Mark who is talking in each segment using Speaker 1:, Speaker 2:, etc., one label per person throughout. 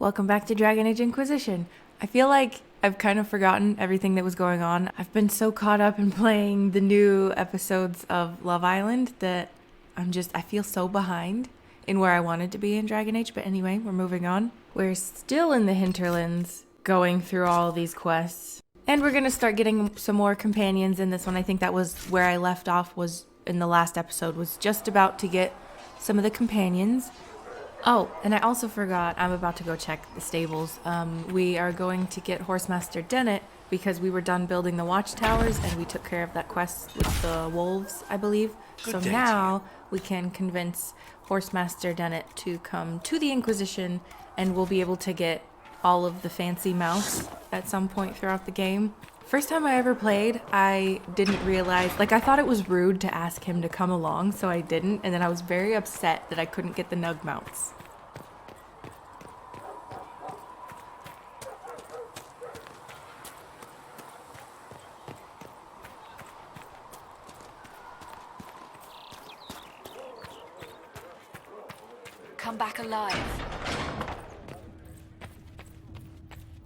Speaker 1: Welcome back to Dragon Age Inquisition. I feel like I've kind of forgotten everything that was going on. I've been so caught up in playing the new episodes of Love Island that I feel so behind in where I wanted to be in Dragon Age. But anyway, we're moving on. We're still in the hinterlands going through all these quests. And we're going to start getting some more companions in this one. I think that was where I left off, was in the last episode, was just about to get some of the companions. Oh, and I also forgot, I'm about to go check the stables. We are going to get Horsemaster Dennett because we were done building the watchtowers and we took care of that quest with the wolves, I believe. So now we can convince Horsemaster Dennett to come to the Inquisition and we'll be able to get all of the fancy mounts at some point throughout the game. First time I ever played, I didn't realize, I thought it was rude to ask him to come along, so I didn't, and then I was very upset that I couldn't get the nug mounts.
Speaker 2: Come back alive.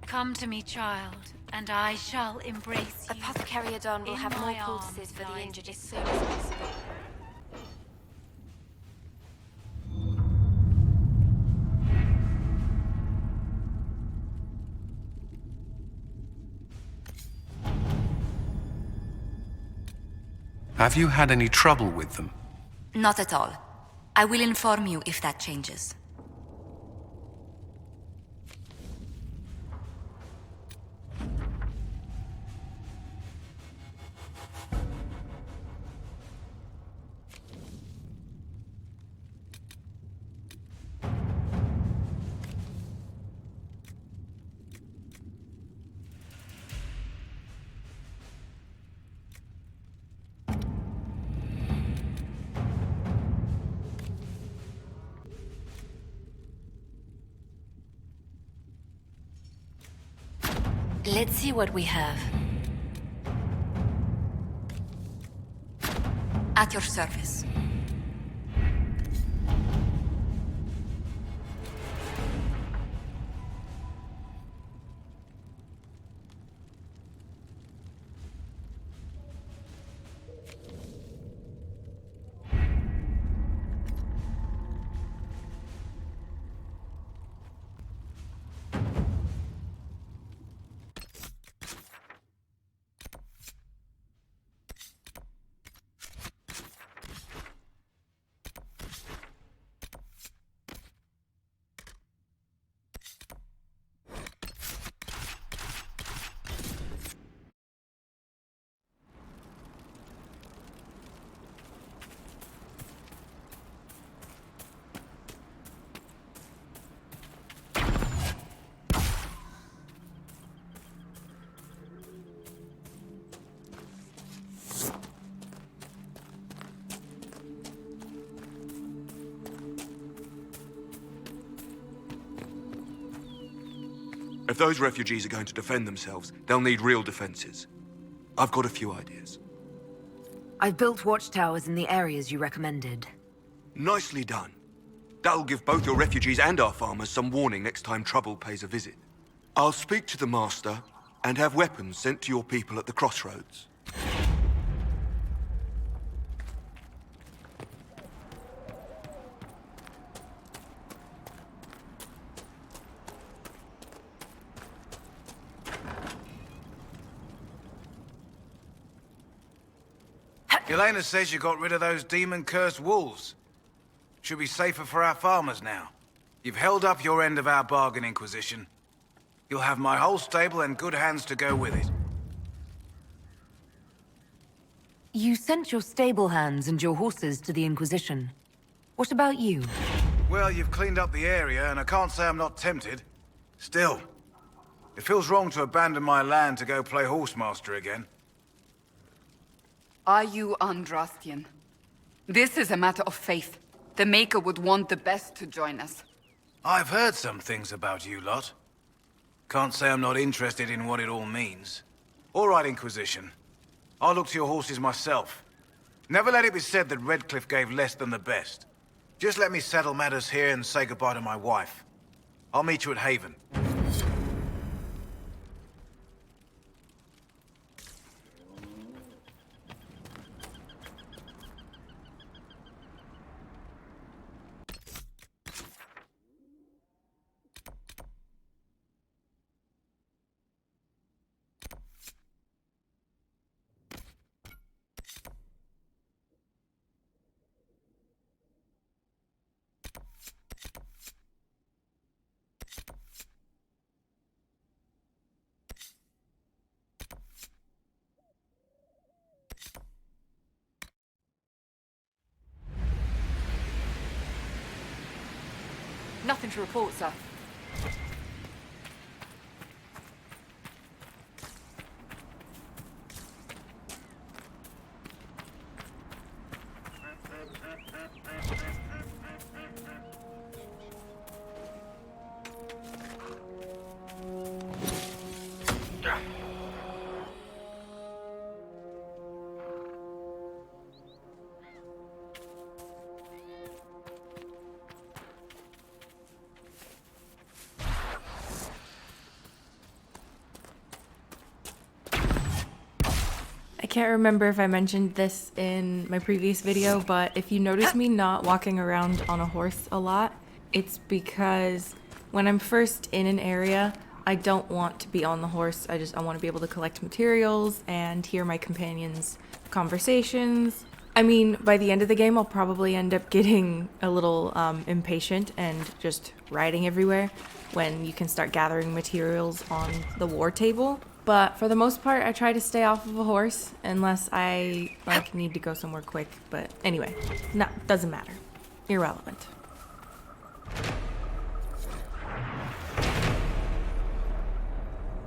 Speaker 2: Come to me, child, and I shall embrace you.
Speaker 3: Apothecary Adon will have more poultices for the injured as soon as possible.
Speaker 4: Have you had any trouble with them?
Speaker 5: Not at all. I will inform you if that changes. Let's see what we have. At your service.
Speaker 6: If those refugees are going to defend themselves, they'll need real defenses. I've got a few ideas.
Speaker 7: I've built watchtowers in the areas you recommended.
Speaker 6: Nicely done. That'll give both your refugees and our farmers some warning next time trouble pays a visit. I'll speak to the Master and have weapons sent to your people at the crossroads.
Speaker 8: Elena says you got rid of those demon-cursed wolves. Should be safer for our farmers now. You've held up your end of our bargain, Inquisition. You'll have my whole stable and good hands to go with it.
Speaker 7: You sent your stable hands and your horses to the Inquisition. What about you?
Speaker 8: Well, you've cleaned up the area, and I can't say I'm not tempted. Still, it feels wrong to abandon my land to go play horsemaster again.
Speaker 9: Are you Andrastian? This is a matter of faith. The Maker would want the best to join us.
Speaker 8: I've heard some things about you lot. Can't say I'm not interested in what it all means. All right, Inquisition. I'll look to your horses myself. Never let it be said that Redcliffe gave less than the best. Just let me settle matters here and say goodbye to my wife. I'll meet you at Haven.
Speaker 9: Nothing to report, sir.
Speaker 1: I can't remember if I mentioned this in my previous video, but if you notice me not walking around on a horse a lot, it's because when I'm first in an area, I don't want to be on the horse. I want to be able to collect materials and hear my companions' conversations. I mean, by the end of the game, I'll probably end up getting a little impatient and just riding everywhere when you can start gathering materials on the war table. But for the most part, I try to stay off of a horse unless I need to go somewhere quick. But anyway, doesn't matter. Irrelevant.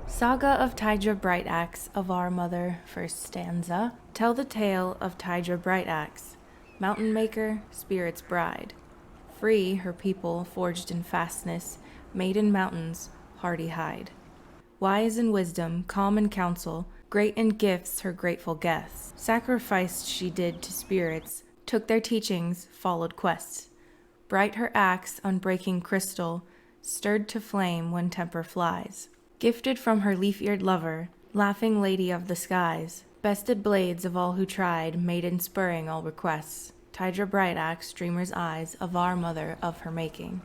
Speaker 1: Saga of Tydra Brightaxe of our mother, first stanza. Tell the tale of Tydra Brightaxe, mountain maker, spirit's bride. Free her people forged in fastness, made in mountains, hardy hide. Wise in wisdom, calm in counsel, great in gifts her grateful guests. Sacrificed she did to spirits, took their teachings, followed quests. Bright her axe, unbreaking crystal, stirred to flame when temper flies. Gifted from her leaf-eared lover, laughing lady of the skies. Bested blades of all who tried, maiden spurring all requests. Tydra Brightaxe, dreamer's eyes, of our mother of her making.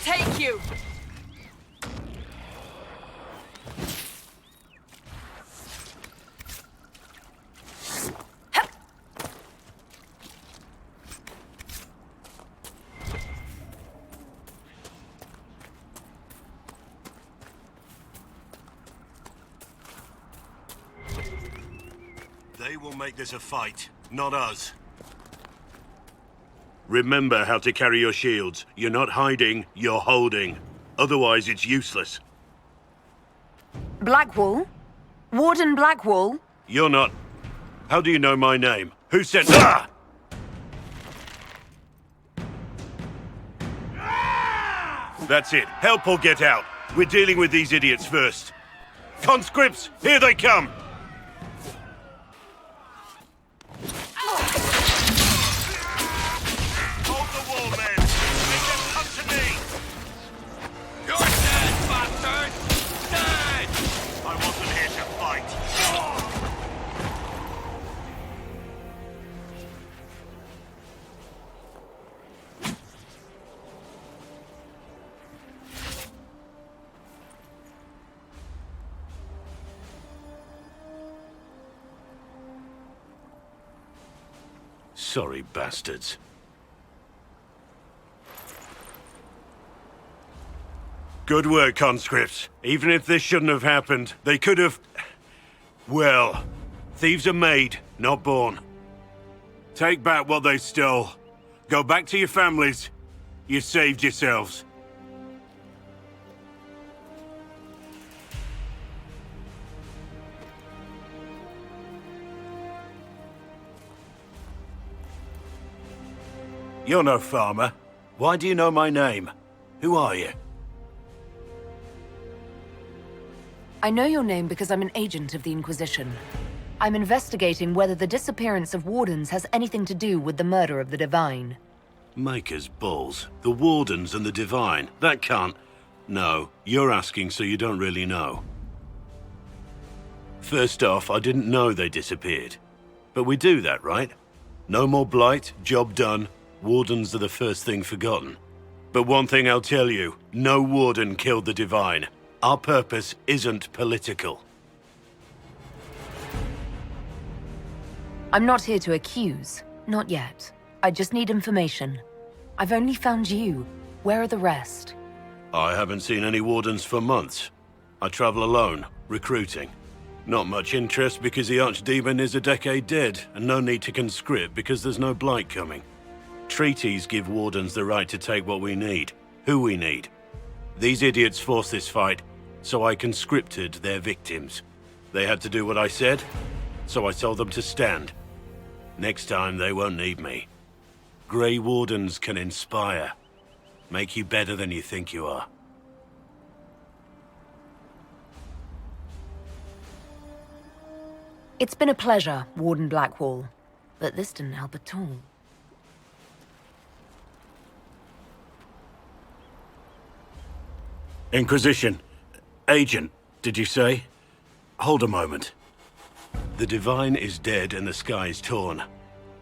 Speaker 9: Take you!
Speaker 10: They will make this a fight, not us. Remember how to carry your shields. You're not hiding, you're holding. Otherwise, it's useless.
Speaker 7: Blackwall? Warden Blackwall?
Speaker 10: You're not... How do you know my name? Who sent... Ah! That's it. Help or get out. We're dealing with these idiots first. Conscripts, here they come! Hold the wall, men! Make them come to me!
Speaker 6: You're dead, bastard! Dead!
Speaker 10: I wasn't here to fight. Sorry, bastards. Good work, conscripts. Even if this shouldn't have happened, they could have... Well, thieves are made, not born. Take back what they stole. Go back to your families. You saved yourselves. You're no farmer. Why do you know my name? Who are you?
Speaker 7: I know your name because I'm an agent of the Inquisition. I'm investigating whether the disappearance of Wardens has anything to do with the murder of the Divine.
Speaker 10: Maker's balls. The Wardens and the Divine. That can't... No, you're asking so you don't really know. First off, I didn't know they disappeared. But we do that, right? No more blight, job done. Wardens are the first thing forgotten. But one thing I'll tell you, no Warden killed the Divine. Our purpose isn't political.
Speaker 7: I'm not here to accuse. Not yet. I just need information. I've only found you. Where are the rest?
Speaker 10: I haven't seen any Wardens for months. I travel alone, recruiting. Not much interest because the Archdemon is a decade dead, and no need to conscript because there's no blight coming. Treaties give Wardens the right to take what we need, who we need. These idiots forced this fight, so I conscripted their victims. They had to do what I said, so I told them to stand. Next time, they won't need me. Grey Wardens can inspire. Make you better than you think you are.
Speaker 7: It's been a pleasure, Warden Blackwall. But this didn't help at all.
Speaker 10: Inquisition. Agent, did you say? Hold a moment. The Divine is dead and the sky is torn.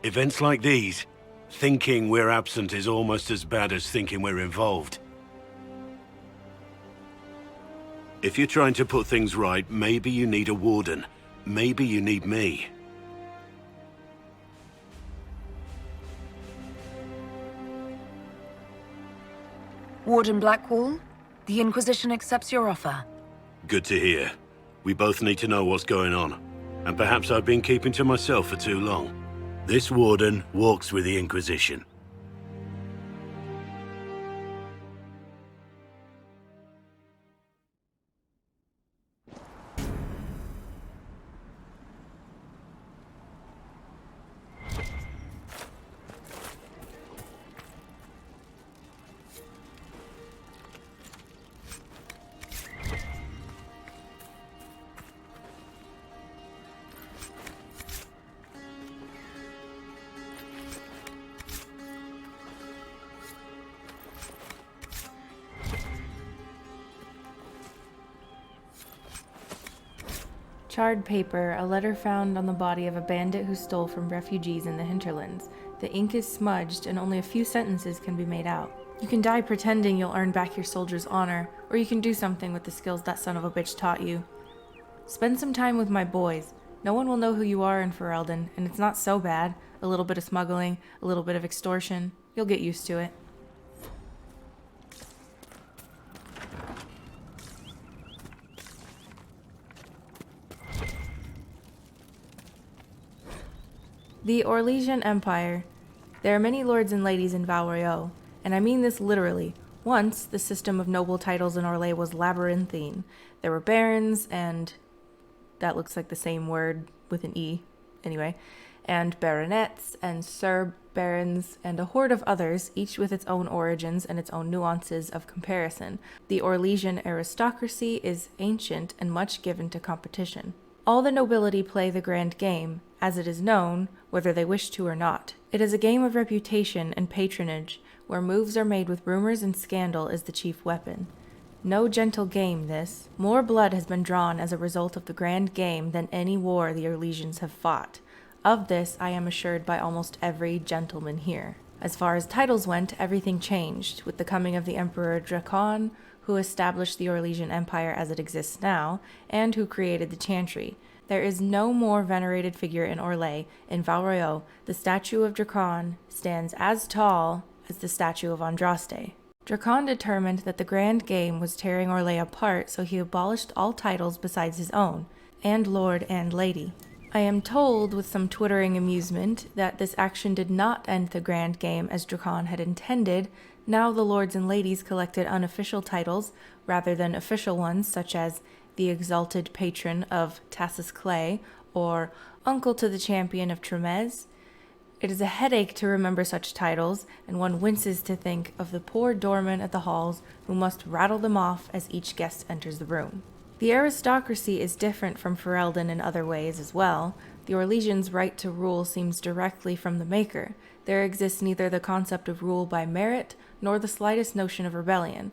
Speaker 10: Events like these, thinking we're absent is almost as bad as thinking we're involved. If you're trying to put things right, maybe you need a Warden. Maybe you need me.
Speaker 7: Warden Blackwall, the Inquisition accepts your offer.
Speaker 10: Good to hear. We both need to know what's going on. And perhaps I've been keeping to myself for too long. This Warden walks with the Inquisition.
Speaker 1: Charred paper, a letter found on the body of a bandit who stole from refugees in the hinterlands. The ink is smudged and only a few sentences can be made out. You can die pretending you'll earn back your soldier's honor, or you can do something with the skills that son of a bitch taught you. Spend some time with my boys. No one will know who you are in Ferelden, and it's not so bad. A little bit of smuggling, a little bit of extortion. You'll get used to it. The Orlesian Empire. There are many lords and ladies in Val Royeaux, and I mean this literally. Once, the system of noble titles in Orlais was labyrinthine. There were barons and... that looks like the same word with an E. Anyway. And baronets and sir barons and a horde of others, each with its own origins and its own nuances of comparison. The Orlesian aristocracy is ancient and much given to competition. All the nobility play the grand game, as it is known, whether they wish to or not. It is a game of reputation and patronage, where moves are made with rumors and scandal is the chief weapon. No gentle game, this. More blood has been drawn as a result of the grand game than any war the Orlesians have fought. Of this I am assured by almost every gentleman here. As far as titles went, everything changed, with the coming of the Emperor Drakon, who established the Orlesian Empire as it exists now, and who created the Chantry. There is no more venerated figure in Orlais. In Val Royeaux, the statue of Drakon stands as tall as the statue of Andraste. Drakon determined that the Grand Game was tearing Orlais apart, so he abolished all titles besides his own, and Lord and Lady. I am told, with some twittering amusement, that this action did not end the Grand Game as Drakon had intended. Now the Lords and Ladies collected unofficial titles, rather than official ones, such as the Exalted Patron of Tassus Clay, or Uncle to the Champion of Tremez. It is a headache to remember such titles, and one winces to think of the poor doorman at the halls who must rattle them off as each guest enters the room. The aristocracy is different from Ferelden in other ways as well. The Orlesians' right to rule seems directly from the Maker. There exists neither the concept of rule by merit, nor the slightest notion of rebellion.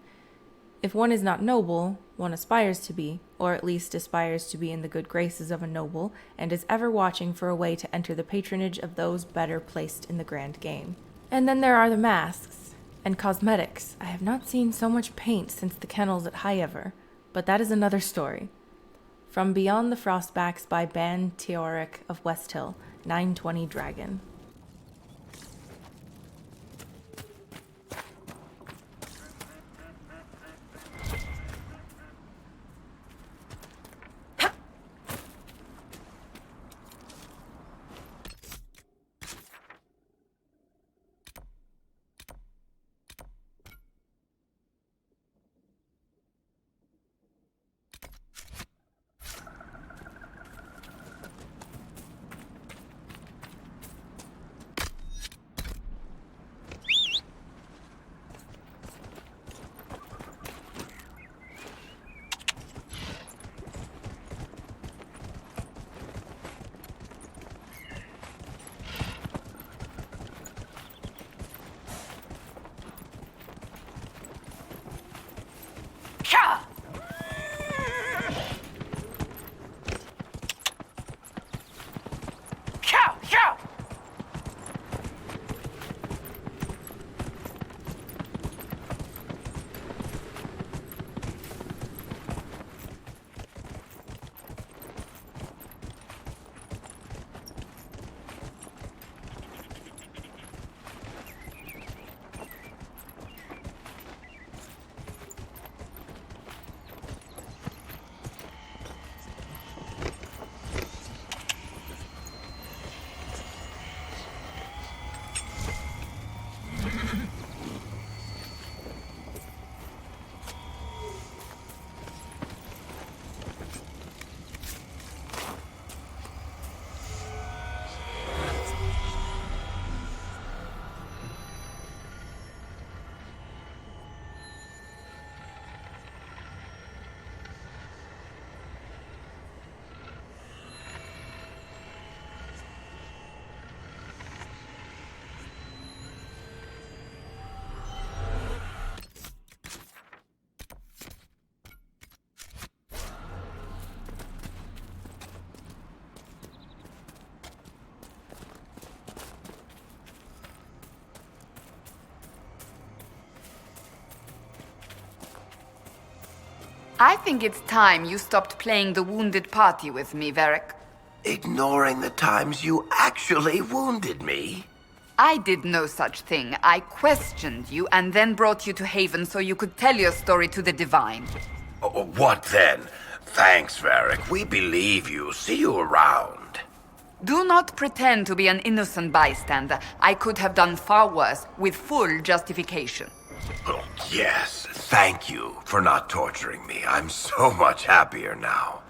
Speaker 1: If one is not noble, one aspires to be, or at least aspires to be in the good graces of a noble, and is ever watching for a way to enter the patronage of those better placed in the Grand Game. And then there are the masks, and cosmetics. I have not seen so much paint since the kennels at Highever. But that is another story. From Beyond the Frostbacks by Ban Teoric of Westhill, 920 Dragon.
Speaker 9: I think it's time you stopped playing the wounded party with me, Varric.
Speaker 11: Ignoring the times you actually wounded me?
Speaker 9: I did no such thing. I questioned you and then brought you to Haven so you could tell your story to the Divine.
Speaker 11: Oh, what then? Thanks, Varric. We believe you. See you around.
Speaker 9: Do not pretend to be an innocent bystander. I could have done far worse, with full justification.
Speaker 11: Oh, yes. Thank you for not torturing me. I'm so much happier now.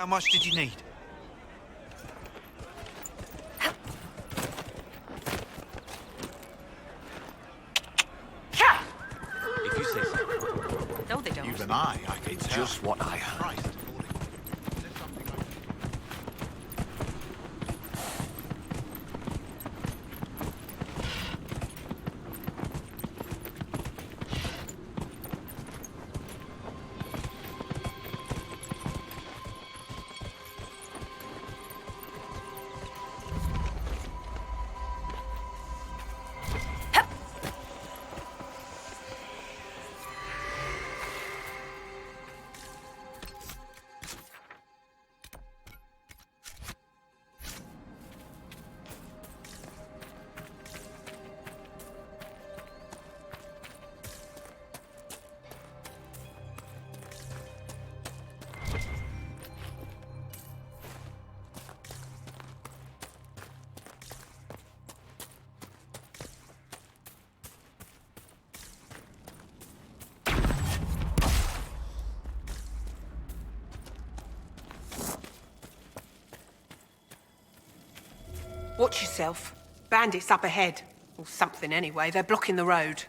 Speaker 12: How much did you need?
Speaker 13: If you say so.
Speaker 5: No, they don't.
Speaker 12: Even I can
Speaker 11: It's
Speaker 12: tell.
Speaker 11: just what I heard.
Speaker 12: Christ.
Speaker 14: Watch yourself. Bandits up ahead. Or something anyway. They're blocking the road.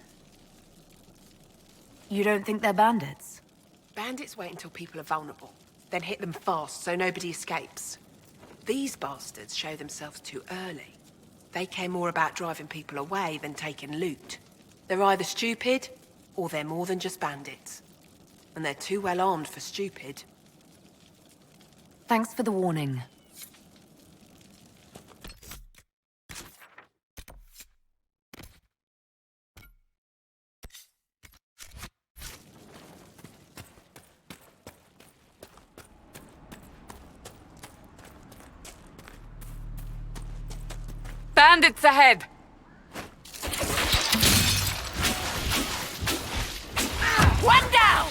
Speaker 7: You don't think they're bandits?
Speaker 14: Bandits wait until people are vulnerable, then hit them fast so nobody escapes. These bastards show themselves too early. They care more about driving people away than taking loot. They're either stupid, or they're more than just bandits. And they're too well armed for stupid.
Speaker 7: Thanks for the warning.
Speaker 9: Bandits ahead!
Speaker 14: One down!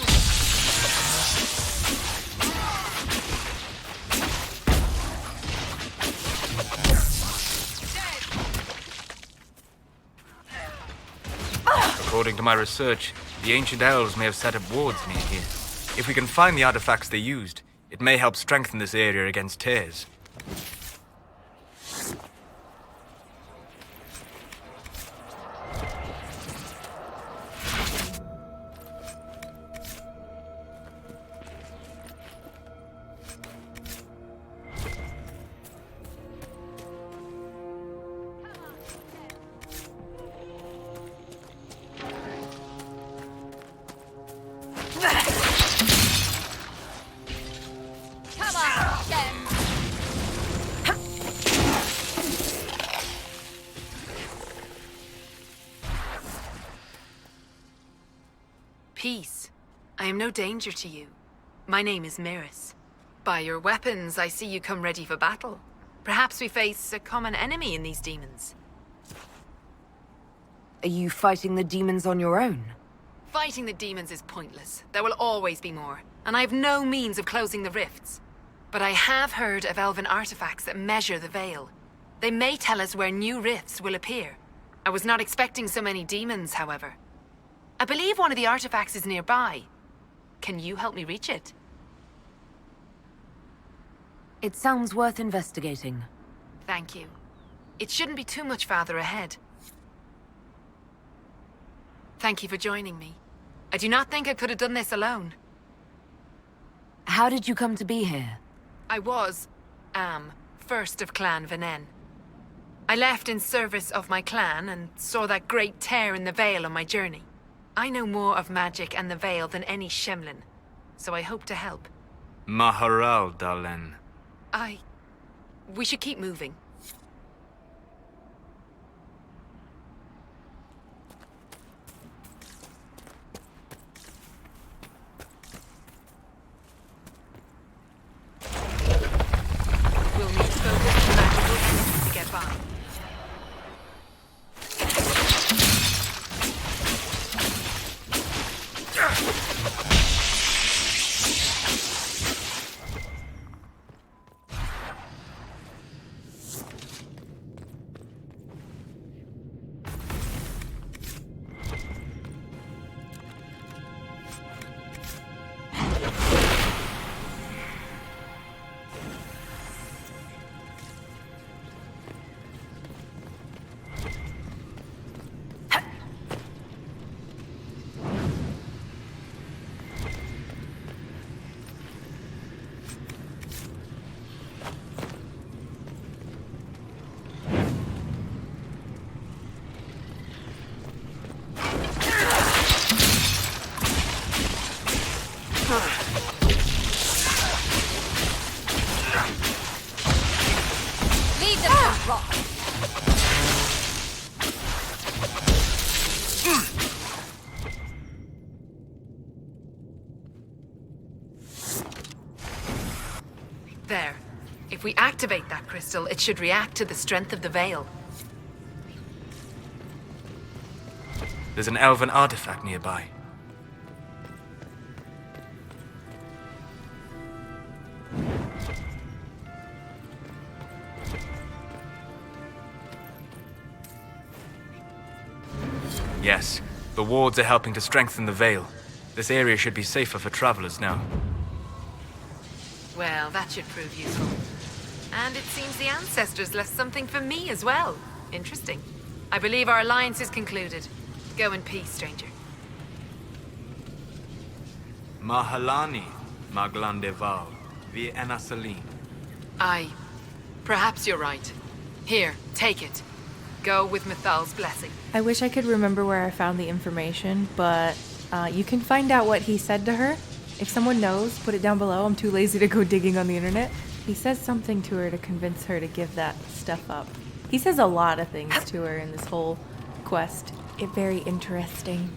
Speaker 15: According to my research, the ancient elves may have set up wards near here. If we can find the artifacts they used, it may help strengthen this area against tears.
Speaker 16: Peace. I am no danger to you. My name is Miris. By your weapons, I see you come ready for battle. Perhaps we face a common enemy in these demons.
Speaker 7: Are you fighting the demons on your own?
Speaker 16: Fighting the demons is pointless. There will always be more, and I have no means of closing the rifts. But I have heard of elven artifacts that measure the veil. They may tell us where new rifts will appear. I was not expecting so many demons, however. I believe one of the artifacts is nearby. Can you help me reach it?
Speaker 7: It sounds worth investigating.
Speaker 16: Thank you. It shouldn't be too much farther ahead. Thank you for joining me. I do not think I could have done this alone.
Speaker 7: How did you come to be here?
Speaker 16: I am, first of Clan Venen. I left in service of my clan and saw that great tear in the Veil on my journey. I know more of magic and the Veil than any Shemlin, so I hope to help.
Speaker 15: Maharal, Dalen.
Speaker 16: We should keep moving. We'll need focus and magical energy to get by. There. If we activate that crystal, it should react to the strength of the veil.
Speaker 15: There's an elven artifact nearby. Yes, the wards are helping to strengthen the veil. This area should be safer for travelers now.
Speaker 16: Well, that should prove useful. And it seems the ancestors left something for me as well. Interesting. I believe our alliance is concluded. Go in peace, stranger.
Speaker 15: Mahalani, Maglandeval, vi Enasalim.
Speaker 16: Aye. Perhaps you're right. Here, take it. Go with Mithal's blessing.
Speaker 1: I wish I could remember where I found the information, but you can find out what he said to her. If someone knows, put it down below. I'm too lazy to go digging on the internet. He says something to her to convince her to give that stuff up. He says a lot of things to her in this whole quest. It's very interesting.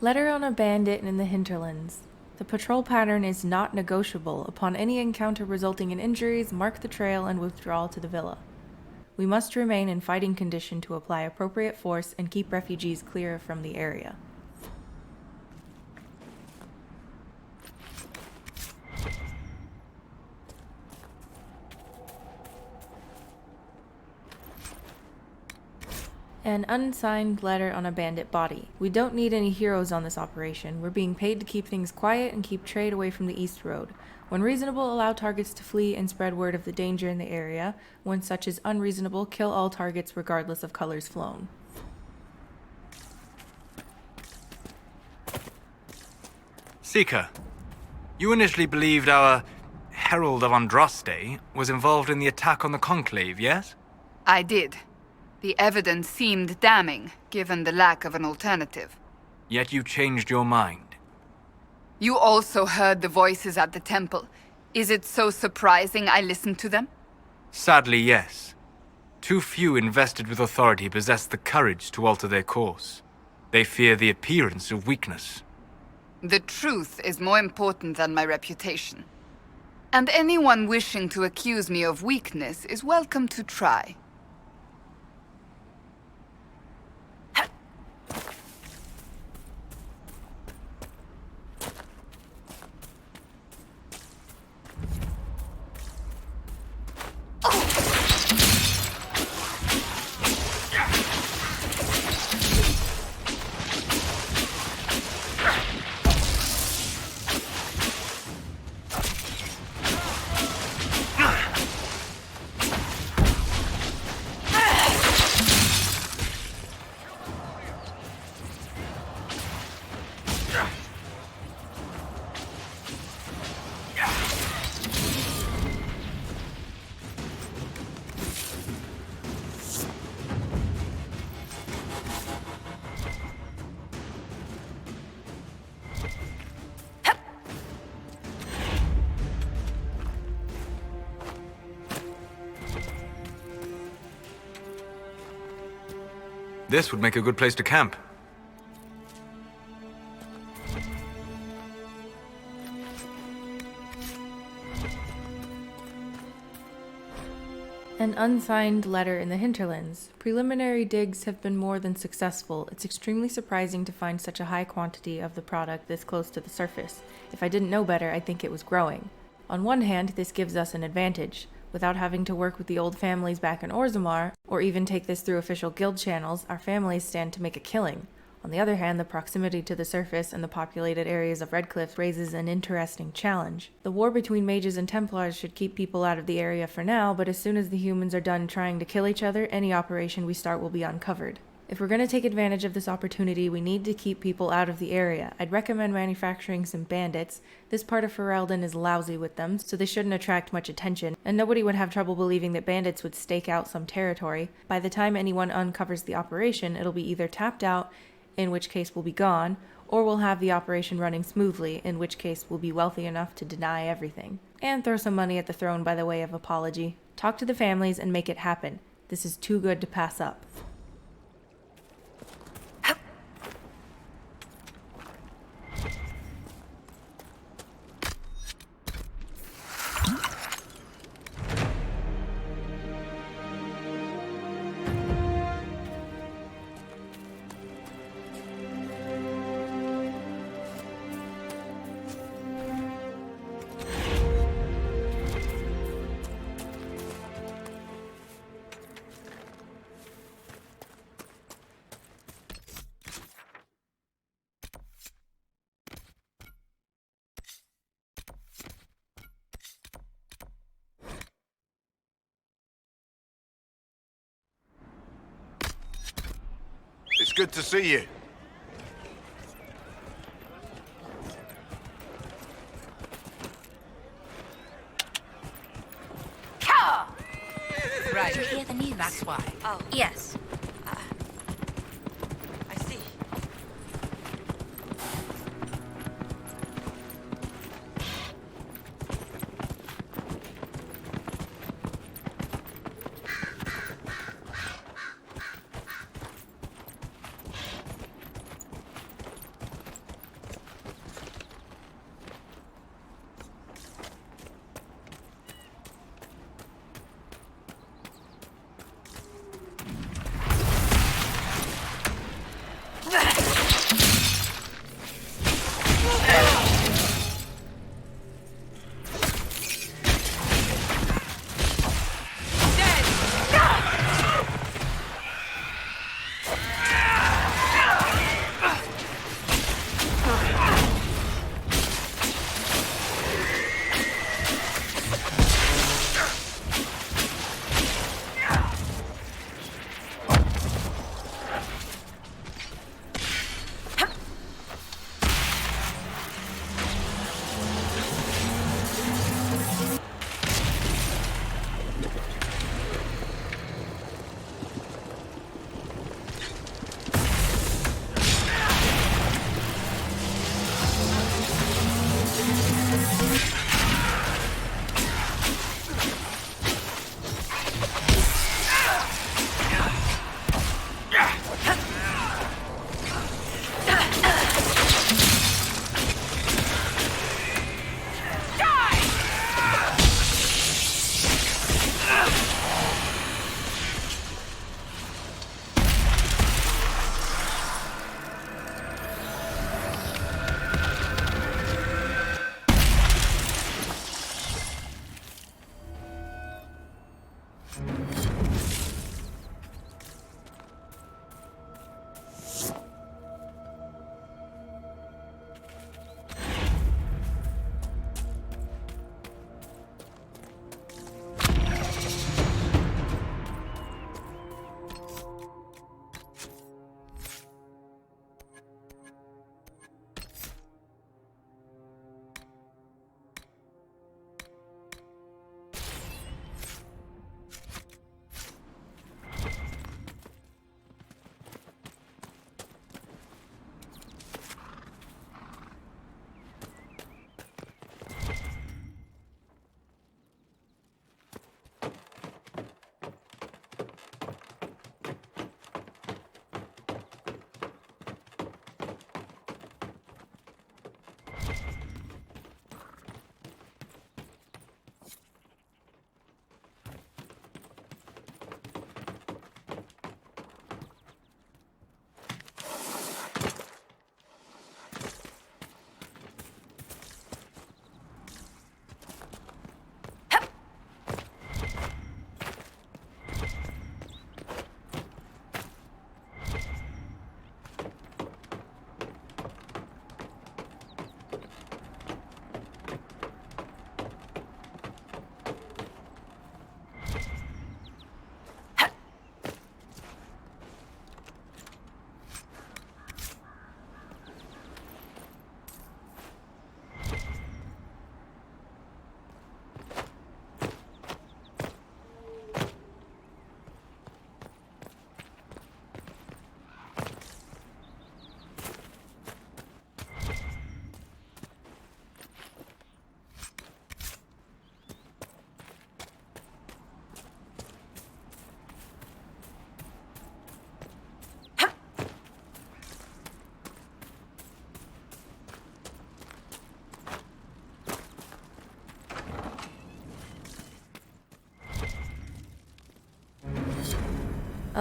Speaker 1: Letter on a bandit in the hinterlands. The patrol pattern is not negotiable. Upon any encounter resulting in injuries, mark the trail and withdraw to the villa. We must remain in fighting condition to apply appropriate force and keep refugees clear from the area. An unsigned letter on a bandit body. We don't need any heroes on this operation. We're being paid to keep things quiet and keep trade away from the East Road. When reasonable, allow targets to flee and spread word of the danger in the area. When such is unreasonable, kill all targets regardless of colors flown.
Speaker 15: Seeker, you initially believed our Herald of Andraste was involved in the attack on the Conclave, yes?
Speaker 9: I did. The evidence seemed damning, given the lack of an alternative.
Speaker 15: Yet you changed your mind.
Speaker 9: You also heard the voices at the temple. Is it so surprising I listened to them?
Speaker 15: Sadly, yes. Too few invested with authority possess the courage to alter their course. They fear the appearance of weakness.
Speaker 9: The truth is more important than my reputation. And anyone wishing to accuse me of weakness is welcome to try.
Speaker 15: This would make a good place to camp.
Speaker 1: An unsigned letter in the hinterlands. Preliminary digs have been more than successful. It's extremely surprising to find such a high quantity of the product this close to the surface. If I didn't know better, I'd think it was growing. On one hand, this gives us an advantage. Without having to work with the old families back in Orzammar, or even take this through official guild channels, our families stand to make a killing. On the other hand, the proximity to the surface and the populated areas of Redcliffe raises an interesting challenge. The war between mages and Templars should keep people out of the area for now, but as soon as the humans are done trying to kill each other, any operation we start will be uncovered. If we're going to take advantage of this opportunity, we need to keep people out of the area. I'd recommend manufacturing some bandits. This part of Ferelden is lousy with them, so they shouldn't attract much attention, and nobody would have trouble believing that bandits would stake out some territory. By the time anyone uncovers the operation, it'll be either tapped out, in which case we'll be gone, or we'll have the operation running smoothly, in which case we'll be wealthy enough to deny everything. And throw some money at the throne by the way of apology. Talk to the families and make it happen. This is too good to pass up.
Speaker 8: It's good to see you.
Speaker 5: Right. You hear the news? That's why. Oh. Yes.
Speaker 12: I see.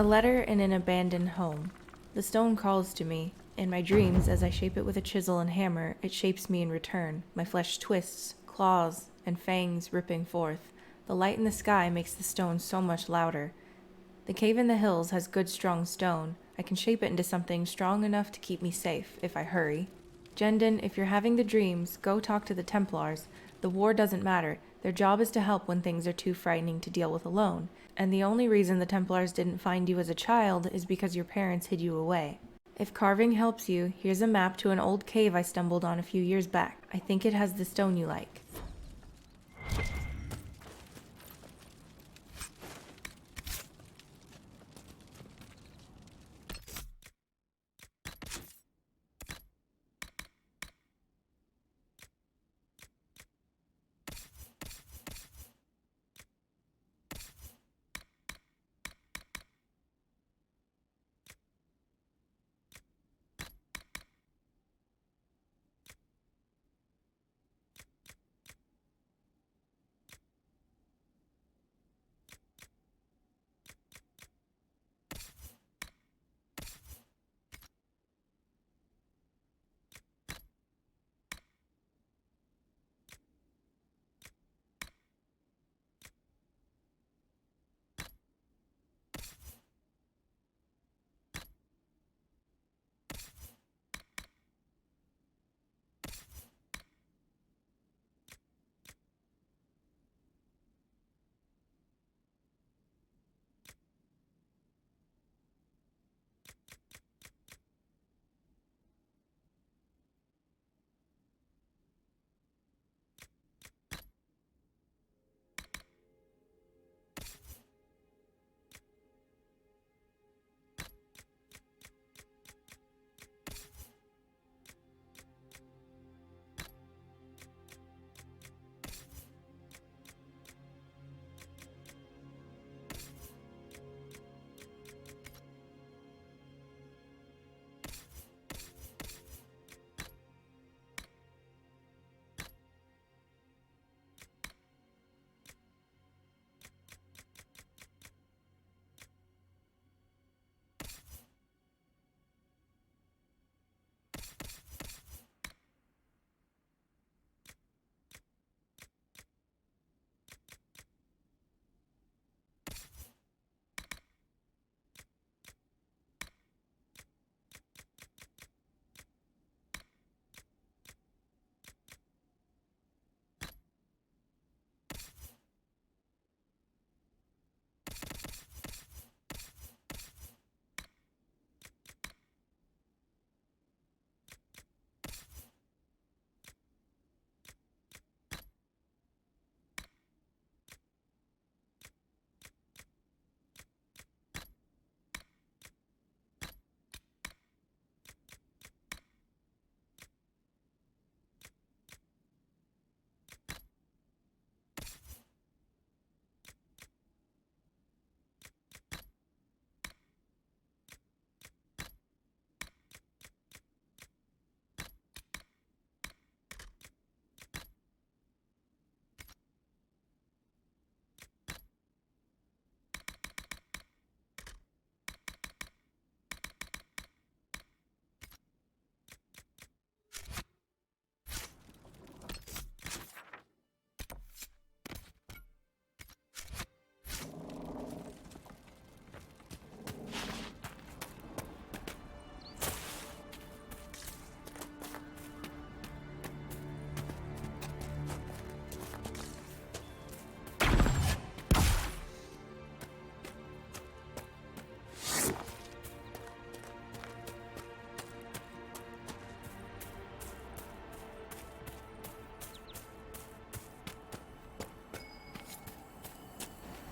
Speaker 1: A letter in an abandoned home. The stone calls to me. In my dreams, as I shape it with a chisel and hammer, it shapes me in return. My flesh twists, claws, and fangs ripping forth. The light in the sky makes the stone so much louder. The cave in the hills has good strong stone. I can shape it into something strong enough to keep me safe, if I hurry. Jendon, if you're having the dreams, go talk to the Templars. The war doesn't matter. Their job is to help when things are too frightening to deal with alone. And the only reason the Templars didn't find you as a child is because your parents hid you away. If carving helps you, here's a map to an old cave I stumbled on a few years back. I think it has the stone you like.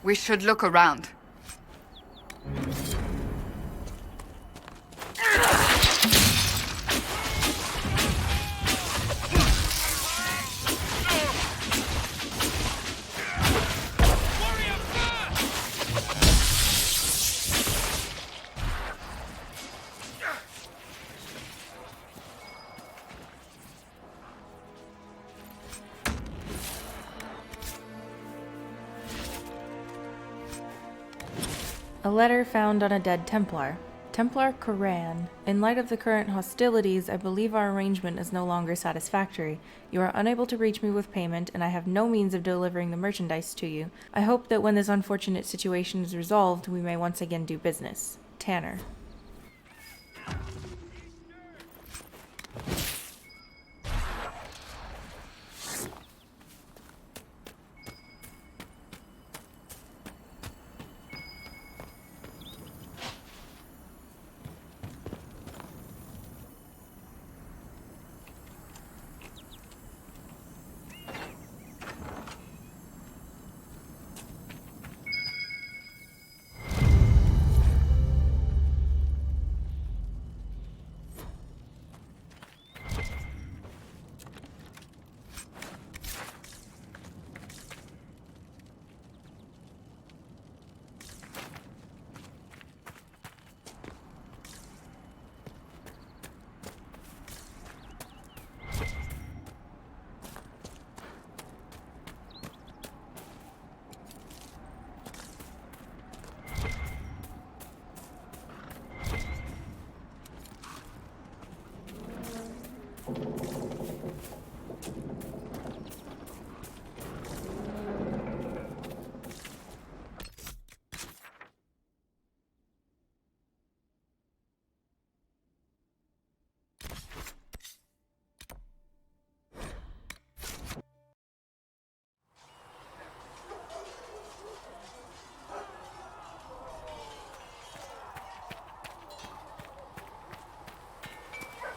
Speaker 9: We should look around.
Speaker 1: A letter found on a dead Templar. Templar Koran. In light of the current hostilities, I believe our arrangement is no longer satisfactory. You are unable to reach me with payment, and I have no means of delivering the merchandise to you. I hope that when this unfortunate situation is resolved, we may once again do business. Tanner.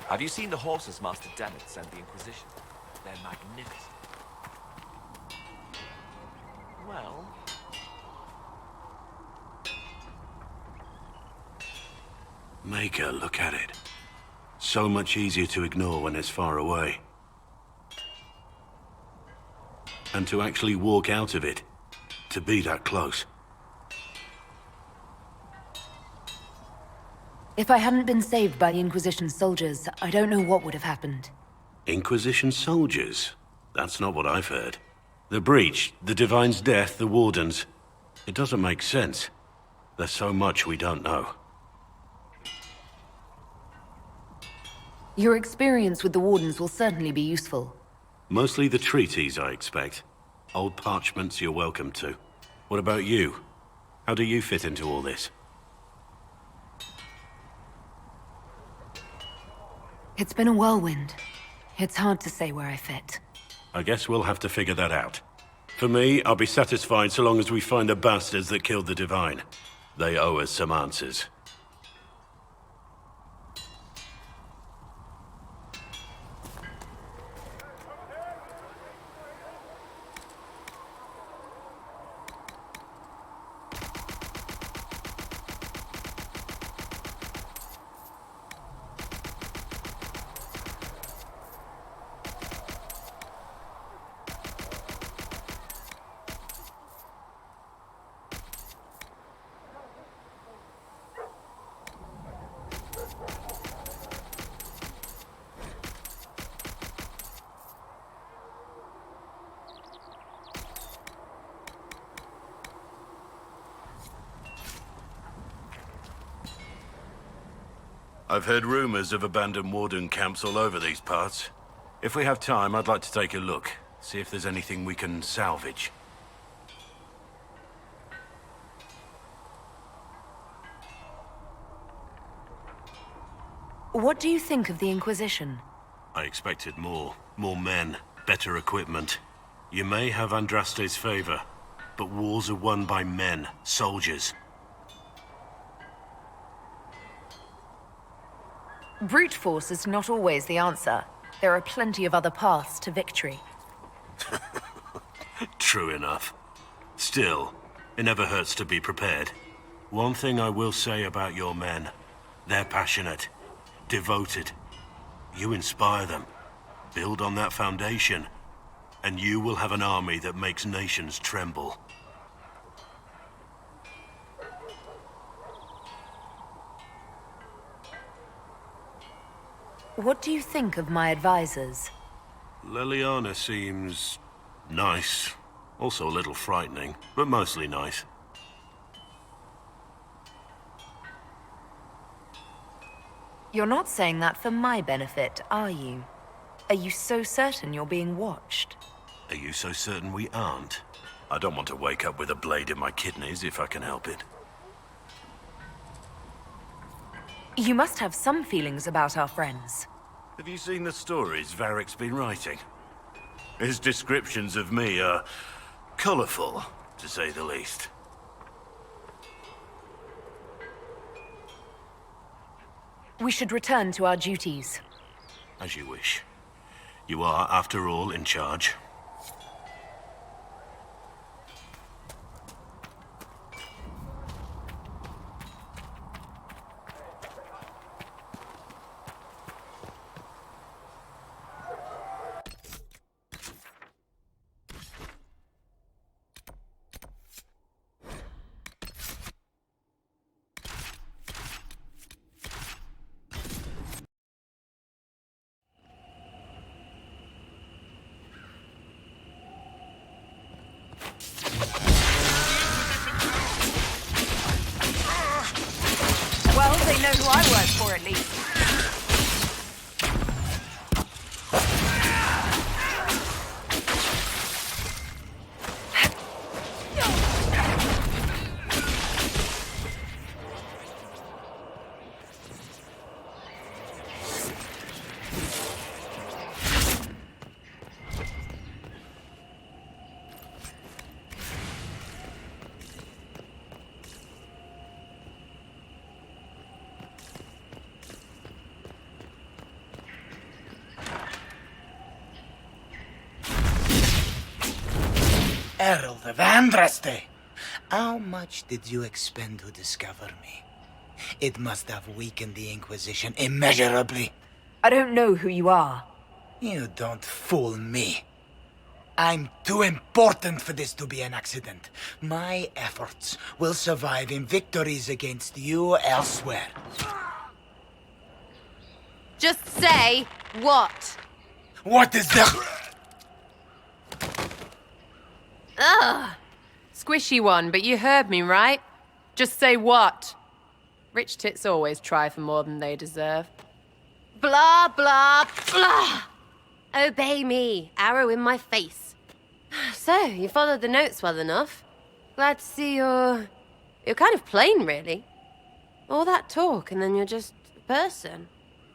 Speaker 13: Have you seen the horses Master Dennett sent the Inquisition? They're magnificent. Well...
Speaker 10: Maker, look at it. So much easier to ignore when it's far away. And to actually walk out of it, to be that close.
Speaker 7: If I hadn't been saved by the Inquisition soldiers, I don't know what would have happened.
Speaker 10: Inquisition soldiers? That's not what I've heard. The breach, the Divine's death, the Wardens. It doesn't make sense. There's so much we don't know.
Speaker 7: Your experience with the Wardens will certainly be useful.
Speaker 10: Mostly the treaties, I expect. Old parchments you're welcome to. What about you? How do you fit into all this?
Speaker 7: It's been a whirlwind. It's hard to say where I fit.
Speaker 10: I guess we'll have to figure that out. For me, I'll be satisfied so long as we find the bastards that killed the Divine. They owe us some answers. I've heard rumors of abandoned Warden camps all over these parts. If we have time, I'd like to take a look, see if there's anything we can salvage.
Speaker 7: What do you think of the Inquisition?
Speaker 10: I expected more. More men, better equipment. You may have Andraste's favor, but wars are won by men, soldiers.
Speaker 7: Brute force is not always the answer. There are plenty of other paths to victory.
Speaker 10: True enough. Still, it never hurts to be prepared. One thing I will say about your men, they're passionate, devoted. You inspire them. Build on that foundation, and you will have an army that makes nations tremble.
Speaker 7: What do you think of my advisors?
Speaker 10: Leliana seems nice. Also a little frightening, but mostly nice.
Speaker 7: You're not saying that for my benefit, are you? Are you so certain you're being watched?
Speaker 10: Are you so certain we aren't? I don't want to wake up with a blade in my kidneys if I can help it.
Speaker 7: You must have some feelings about our friends.
Speaker 10: Have you seen the stories Varric's been writing? His descriptions of me are colourful, to say the least.
Speaker 7: We should return to our duties.
Speaker 10: As you wish. You are, after all, in charge.
Speaker 7: Well, they know who I work for, at least.
Speaker 12: Herald of Andraste! How much did you expend to discover me? It must have weakened the Inquisition immeasurably.
Speaker 7: I don't know who you are.
Speaker 12: You don't fool me. I'm too important for this to be an accident. My efforts will survive in victories against you elsewhere.
Speaker 3: Just say what?
Speaker 12: What is the...
Speaker 3: Ugh!
Speaker 17: Squishy one, but you heard me, right? Just say what? Rich tits always try for more than they deserve.
Speaker 3: Blah, blah, blah! Obey me, arrow in my face. So, you followed the notes well enough. Glad to see you're kind of plain, really. All that talk, and then you're just a person.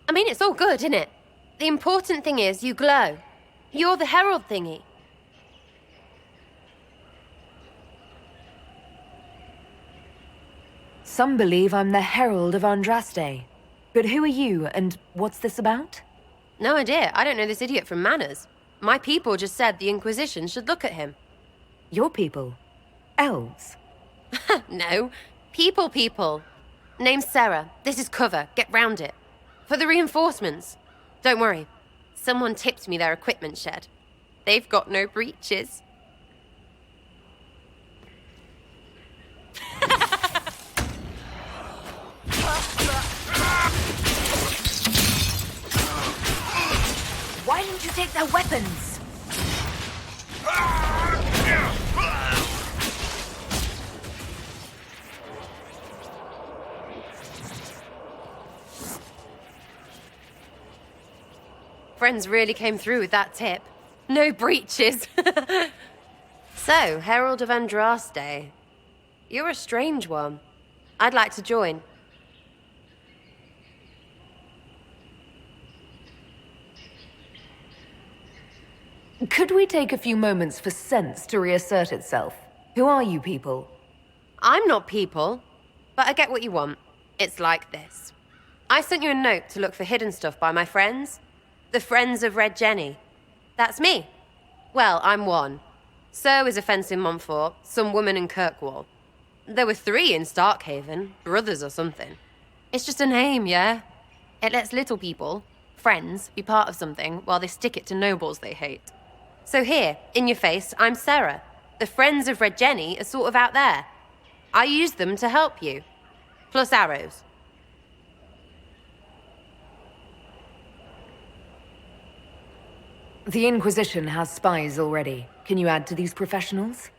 Speaker 3: I mean, it's all good, isn't it? The important thing is you glow. You're the herald thingy.
Speaker 7: Some believe I'm the Herald of Andraste. But who are you, and what's this about?
Speaker 3: No idea. I don't know this idiot from Manners. My people just said the Inquisition should look at him.
Speaker 7: Your people? Elves?
Speaker 3: No. People. Name's Sarah. This is cover. Get round it. For the reinforcements. Don't worry. Someone tipped me their equipment shed. They've got no breaches.
Speaker 7: Why didn't you take their weapons?
Speaker 3: Friends really came through with that tip. No breaches. So, Herald of Andraste. You're a strange one. I'd like to join.
Speaker 7: Could we take a few moments for sense to reassert itself? Who are you people?
Speaker 3: I'm not people, but I get what you want. It's like this. I sent you a note to look for hidden stuff by my friends. The Friends of Red Jenny. That's me. Well, I'm one. So is a fence in Montfort, some woman in Kirkwall. There were 3 in Starkhaven, brothers or something. It's just a name, yeah? It lets little people, friends, be part of something while they stick it to nobles they hate. So here, in your face, I'm Sarah. The Friends of Red Jenny are sort of out there. I use them to help you. Plus arrows.
Speaker 7: The Inquisition has spies already. Can you add to these professionals?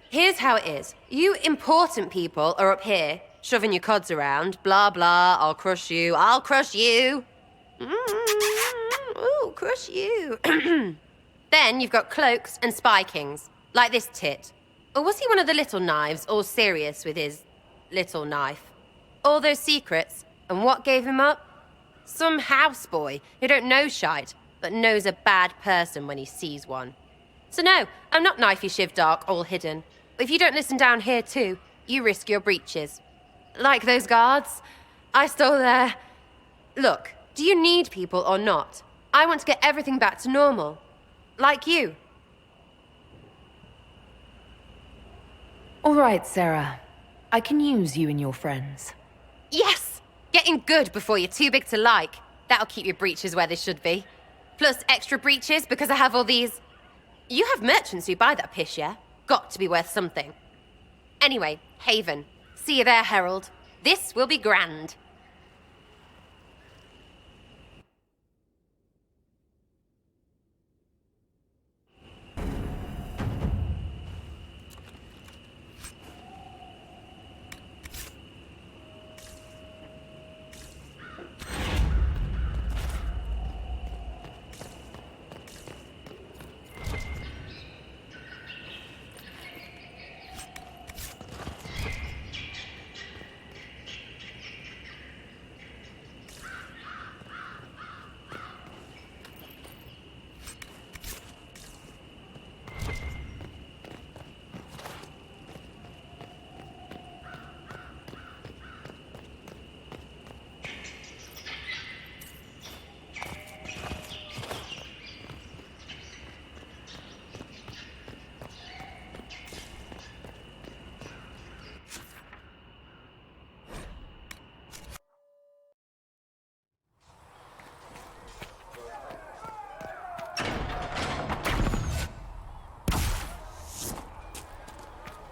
Speaker 3: Here's how it is. You important people are up here, shoving your cods around, blah blah, I'll crush you, I'll crush you. Ooh, crush you. Then you've got cloaks and spy kings, like this tit. Or was he one of the little knives, all serious with his little knife? All those secrets, and what gave him up? Some houseboy who don't know shite, but knows a bad person when he sees one. So no, I'm not knifey shiv dark, all hidden. If you don't listen down here too, you risk your breeches. Like those guards, I stole their... Look, do you need people or not? I want to get everything back to normal. Like you.
Speaker 7: All right, Sarah. I can use you and your friends.
Speaker 3: Yes! Getting good before you're too big to like. That'll keep your breeches where they should be. Plus extra breeches because I have all these... You have merchants who buy that piss, yeah? Got to be worth something. Anyway, Haven. See you there, Herald. This will be grand.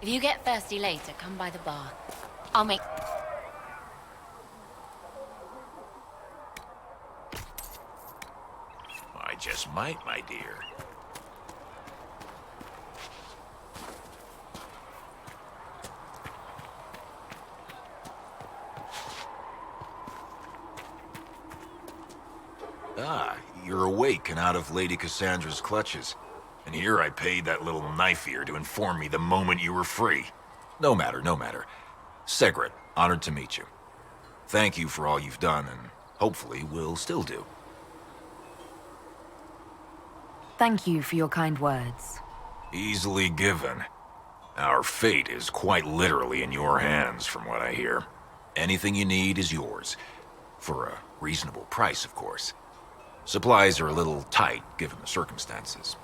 Speaker 5: If you get thirsty later, come by the bar. I'll make...
Speaker 11: I just might, my dear. Ah, you're awake and out of Lady Cassandra's clutches. And here I paid that little knife-ear to inform me the moment you were free. No matter, no matter. Segret, honored to meet you. Thank you for all you've done, and hopefully will still do.
Speaker 7: Thank you for your kind words.
Speaker 11: Easily given. Our fate is quite literally in your hands, from what I hear. Anything you need is yours. For a reasonable price, of course. Supplies are a little tight, given the circumstances.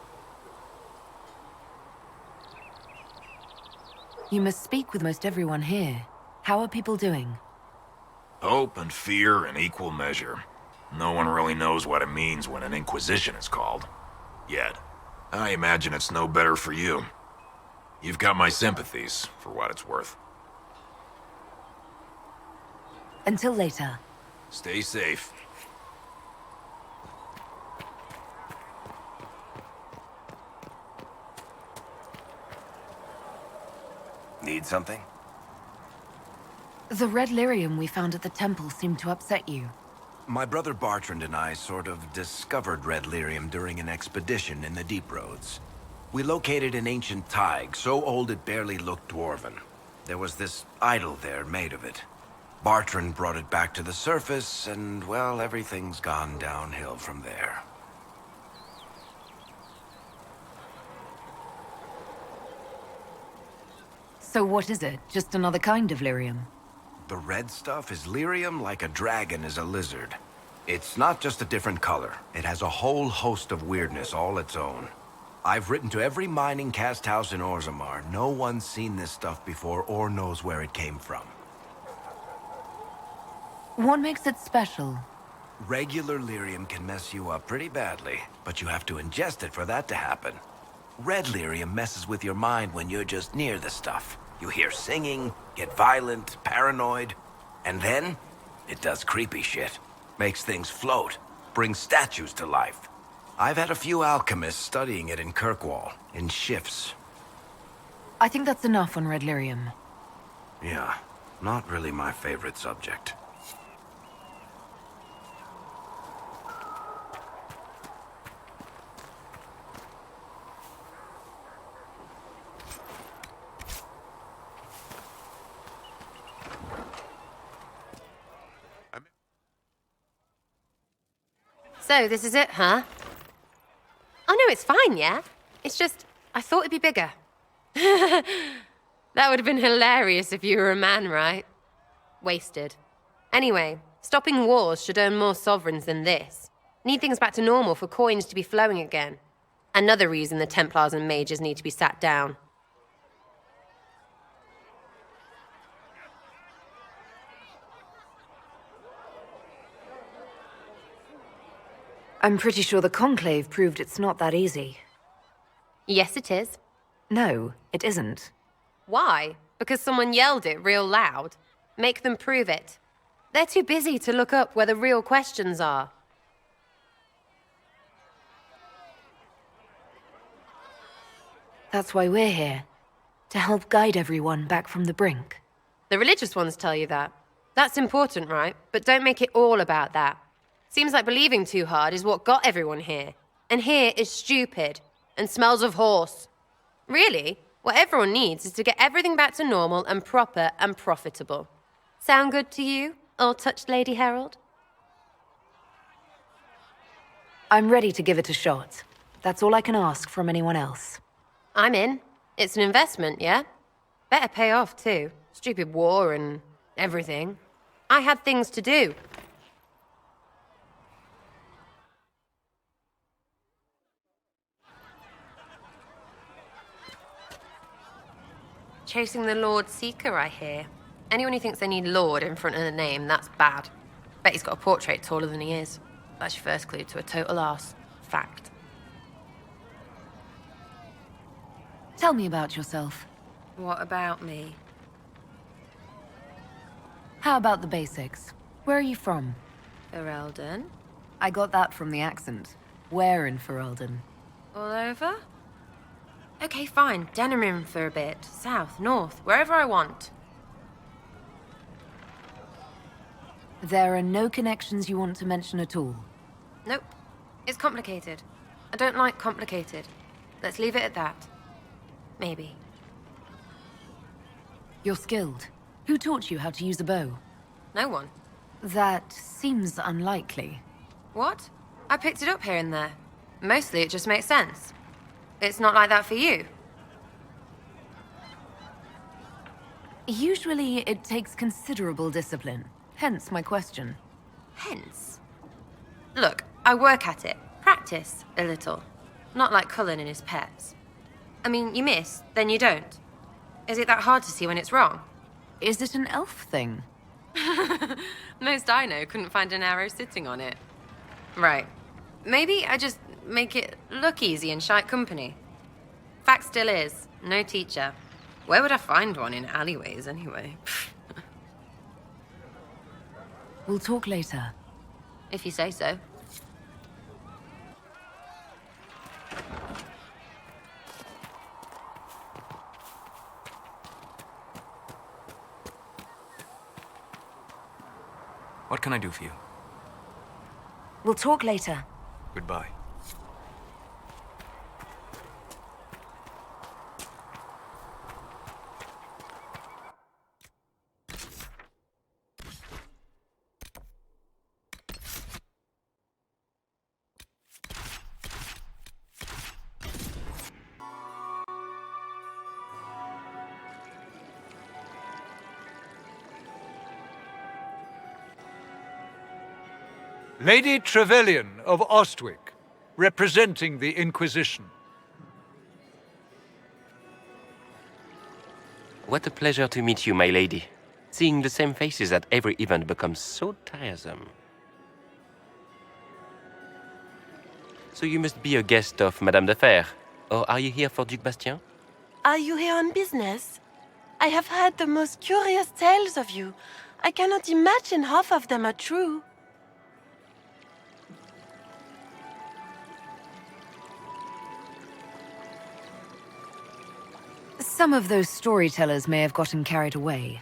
Speaker 7: You must speak with most everyone here. How are people doing?
Speaker 11: Hope and fear in equal measure. No one really knows what it means when an Inquisition is called. Yet. I imagine it's no better for you. You've got my sympathies, for what it's worth.
Speaker 7: Until later.
Speaker 11: Stay safe.
Speaker 18: Need something?
Speaker 7: The red lyrium we found at the temple seemed to upset you.
Speaker 18: My brother Bartrand and I sort of discovered red lyrium during an expedition in the Deep Roads. We located an ancient thaig, so old it barely looked dwarven. There was this idol there made of it. Bartrand brought it back to the surface, and, well, everything's gone downhill from there.
Speaker 7: So what is it? Just another kind of lyrium?
Speaker 18: The red stuff is lyrium like a dragon is a lizard. It's not just a different color. It has a whole host of weirdness all its own. I've written to every mining cast house in Orzammar. No one's seen this stuff before or knows where it came from.
Speaker 7: What makes it special?
Speaker 18: Regular lyrium can mess you up pretty badly, but you have to ingest it for that to happen. Red lyrium messes with your mind when you're just near the stuff. You hear singing, get violent, paranoid, and then it does creepy shit. Makes things float, brings statues to life. I've had a few alchemists studying it in Kirkwall, in shifts.
Speaker 7: I think that's enough on red lyrium.
Speaker 18: Yeah. Not really my favorite subject.
Speaker 3: So, this is it, huh? Oh no, it's fine, yeah? It's just, I thought it'd be bigger. That would have been hilarious if you were a man, right? Wasted. Anyway, stopping wars should earn more sovereigns than this. Need things back to normal for coins to be flowing again. Another reason the Templars and mages need to be sat down.
Speaker 7: I'm pretty sure the Conclave proved it's not that easy.
Speaker 3: Yes, it is.
Speaker 7: No, it isn't.
Speaker 3: Why? Because someone yelled it real loud? Make them prove it. They're too busy to look up where the real questions are.
Speaker 7: That's why we're here. To help guide everyone back from the brink.
Speaker 3: The religious ones tell you that. That's important, right? But don't make it all about that. Seems like believing too hard is what got everyone here. And here is stupid. And smells of horse. Really, what everyone needs is to get everything back to normal and proper and profitable. Sound good to you, old-touched Lady Herald?
Speaker 7: I'm ready to give it a shot. That's all I can ask from anyone else.
Speaker 3: I'm in. It's an investment, yeah? Better pay off, too. Stupid war and everything. I had things to do. Chasing the Lord Seeker, I hear. Anyone who thinks they need Lord in front of the name, that's bad. Bet he's got a portrait taller than he is. That's your first clue to a total arse. Fact.
Speaker 7: Tell me about yourself.
Speaker 3: What about me?
Speaker 7: How about the basics? Where are you from?
Speaker 3: Ferelden?
Speaker 7: I got that from the accent. Where in Ferelden?
Speaker 3: All over? Okay, fine. Denerim for a bit. South, north, wherever I want.
Speaker 7: There are no connections you want to mention at all?
Speaker 3: Nope. It's complicated. I don't like complicated. Let's leave it at that. Maybe.
Speaker 7: You're skilled. Who taught you how to use a bow?
Speaker 3: No one.
Speaker 7: That seems unlikely.
Speaker 3: What? I picked it up here and there. Mostly it just makes sense. It's not like that for you.
Speaker 7: Usually it takes considerable discipline. Hence my question.
Speaker 3: Hence? Look, I work at it. Practice a little. Not like Cullen and his pets. I mean, you miss, then you don't. Is it that hard to see when it's wrong?
Speaker 7: Is it an elf thing?
Speaker 3: Most I know couldn't find an arrow sitting on it. Right. Maybe I just make it look easy in shite company. Fact still is, no teacher. Where would I find one in alleyways anyway?
Speaker 7: We'll talk later.
Speaker 3: If you say so.
Speaker 15: What can I do for you?
Speaker 7: We'll talk later.
Speaker 15: Goodbye.
Speaker 19: Lady Trevelyan of Ostwick, representing the Inquisition.
Speaker 20: What a pleasure to meet you, my lady. Seeing the same faces at every event becomes so tiresome. So you must be a guest of Madame de Fer, or are you here for Duc Bastien?
Speaker 21: Are you here on business? I have heard the most curious tales of you. I cannot imagine half of them are true.
Speaker 7: Some of those storytellers may have gotten carried away.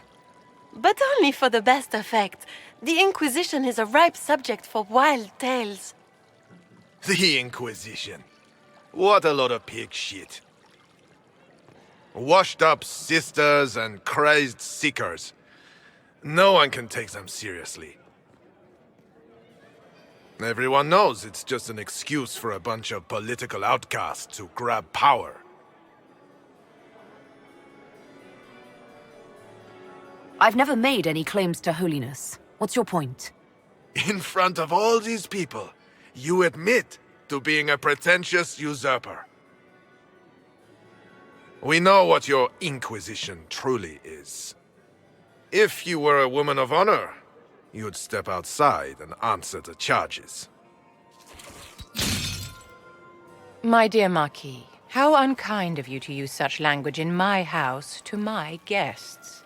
Speaker 21: but only for the best effect. The Inquisition is a ripe subject for wild tales.
Speaker 2: The Inquisition. What a lot of pig shit. Washed up sisters and crazed seekers. No one can take them seriously. Everyone knows it's just an excuse for a bunch of political outcasts to grab power.
Speaker 7: I've never made any claims to holiness. What's your point?
Speaker 2: In front of all these people, you admit to being a pretentious usurper. We know what your Inquisition truly is. If you were a woman of honor, you'd step outside and answer the charges.
Speaker 22: My dear Marquis, how unkind of you to use such language in my house to my guests.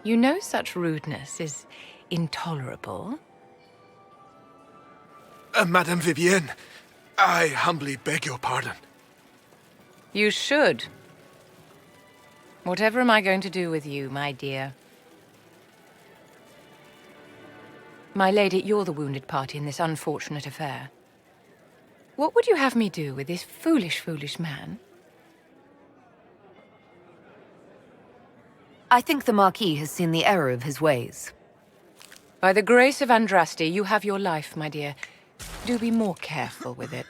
Speaker 22: You know such rudeness is intolerable.
Speaker 2: Madame Vivienne, I humbly beg your pardon.
Speaker 22: You should. Whatever am I going to do with you, my dear? My lady, you're the wounded party in this unfortunate affair. What would you have me do with this foolish, foolish man?
Speaker 7: I think the Marquis has seen the error of his ways.
Speaker 22: By the grace of Andraste, you have your life, my dear. Do be more careful with it.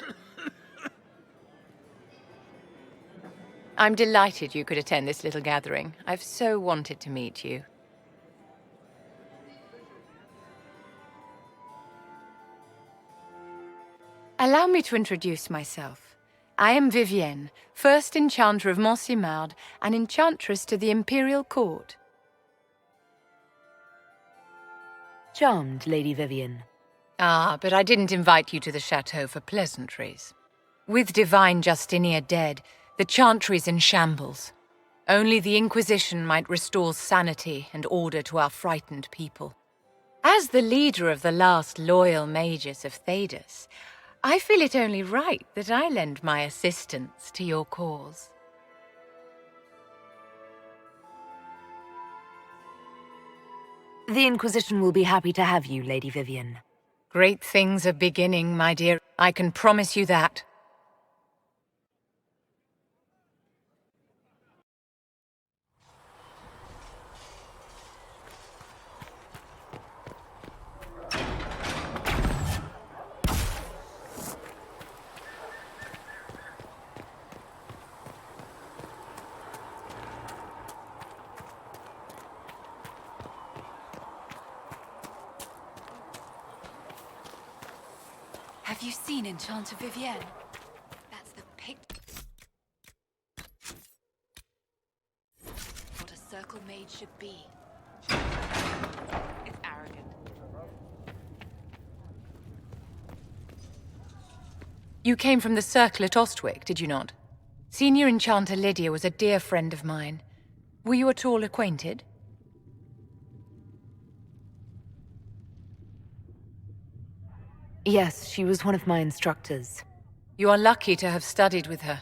Speaker 22: I'm delighted you could attend this little gathering. I've so wanted to meet you. Allow me to introduce myself. I am Vivienne, first Enchanter of Montsimard and Enchantress to the Imperial Court.
Speaker 7: Charmed, Lady Vivienne.
Speaker 22: Ah, but I didn't invite you to the chateau for pleasantries. With divine Justinia dead, the Chantry's in shambles. Only the Inquisition might restore sanity and order to our frightened people. As the leader of the last loyal mages of Thedas, I feel it only right that I lend my assistance to your cause.
Speaker 7: The Inquisition will be happy to have you, Lady Vivienne.
Speaker 22: Great things are beginning, my dear. I can promise you that.
Speaker 23: Have you seen Enchanter Vivienne? That's the pic. What a circle mage should be. It's arrogant.
Speaker 22: You came from the circle at Ostwick, did you not? Senior Enchanter Lydia was a dear friend of mine. Were you at all acquainted?
Speaker 7: Yes, she was one of my instructors.
Speaker 22: You are lucky to have studied with her.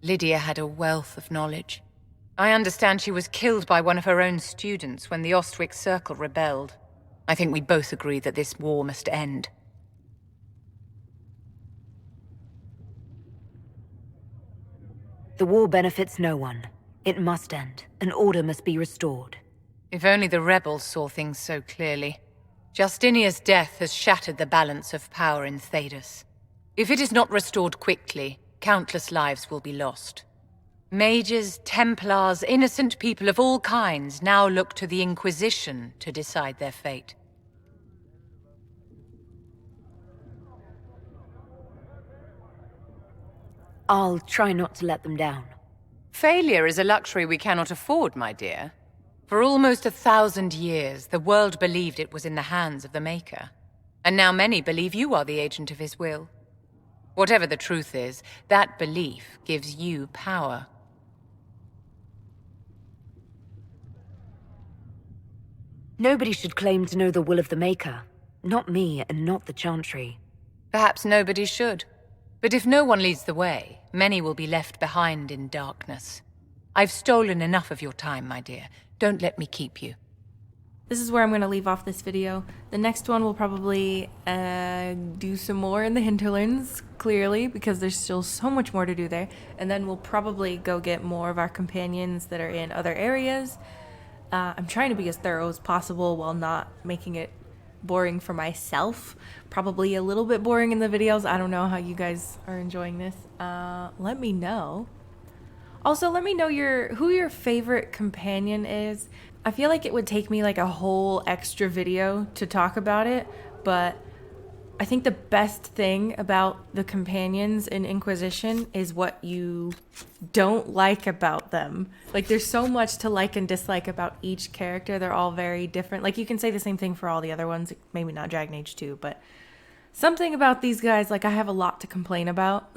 Speaker 22: Lydia had a wealth of knowledge. I understand she was killed by one of her own students when the Ostwick Circle rebelled. I think we both agree that this war must end.
Speaker 7: The war benefits no one. It must end, and order must be restored.
Speaker 22: If only the rebels saw things so clearly. Justinia's death has shattered the balance of power in Thedas. If it is not restored quickly, countless lives will be lost. Mages, Templars, innocent people of all kinds now look to the Inquisition to decide their fate.
Speaker 7: I'll try not to let them down.
Speaker 22: Failure is a luxury we cannot afford, my dear. For almost 1,000 years, the world believed it was in the hands of the Maker. And now many believe you are the agent of his will. Whatever the truth is, that belief gives you power.
Speaker 7: Nobody should claim to know the will of the Maker. Not me, and not the Chantry.
Speaker 22: Perhaps nobody should. But if no one leads the way, many will be left behind in darkness. I've stolen enough of your time, my dear. Don't let me keep you.
Speaker 1: This is where I'm going to leave off this video. The next one will probably do some more in the hinterlands, clearly, because there's still so much more to do there. And then we'll probably go get more of our companions that are in other areas. I'm trying to be as thorough as possible while not making it boring for myself. Probably a little bit boring in the videos. I don't know how you guys are enjoying this. Let me know. Also, let me know who your favorite companion is. I feel like it would take me like a whole extra video to talk about it, but I think the best thing about the companions in Inquisition is what you don't like about them. Like, there's so much to like and dislike about each character. They're all very different. Like, you can say the same thing for all the other ones, maybe not Dragon Age 2, but something about these guys, like, I have a lot to complain about,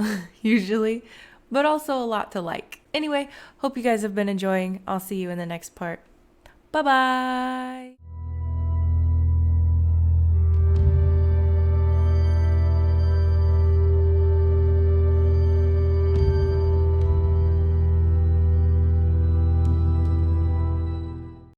Speaker 1: usually, but also a lot to like. Anyway, hope you guys have been enjoying. I'll see you in the next part. Bye-bye!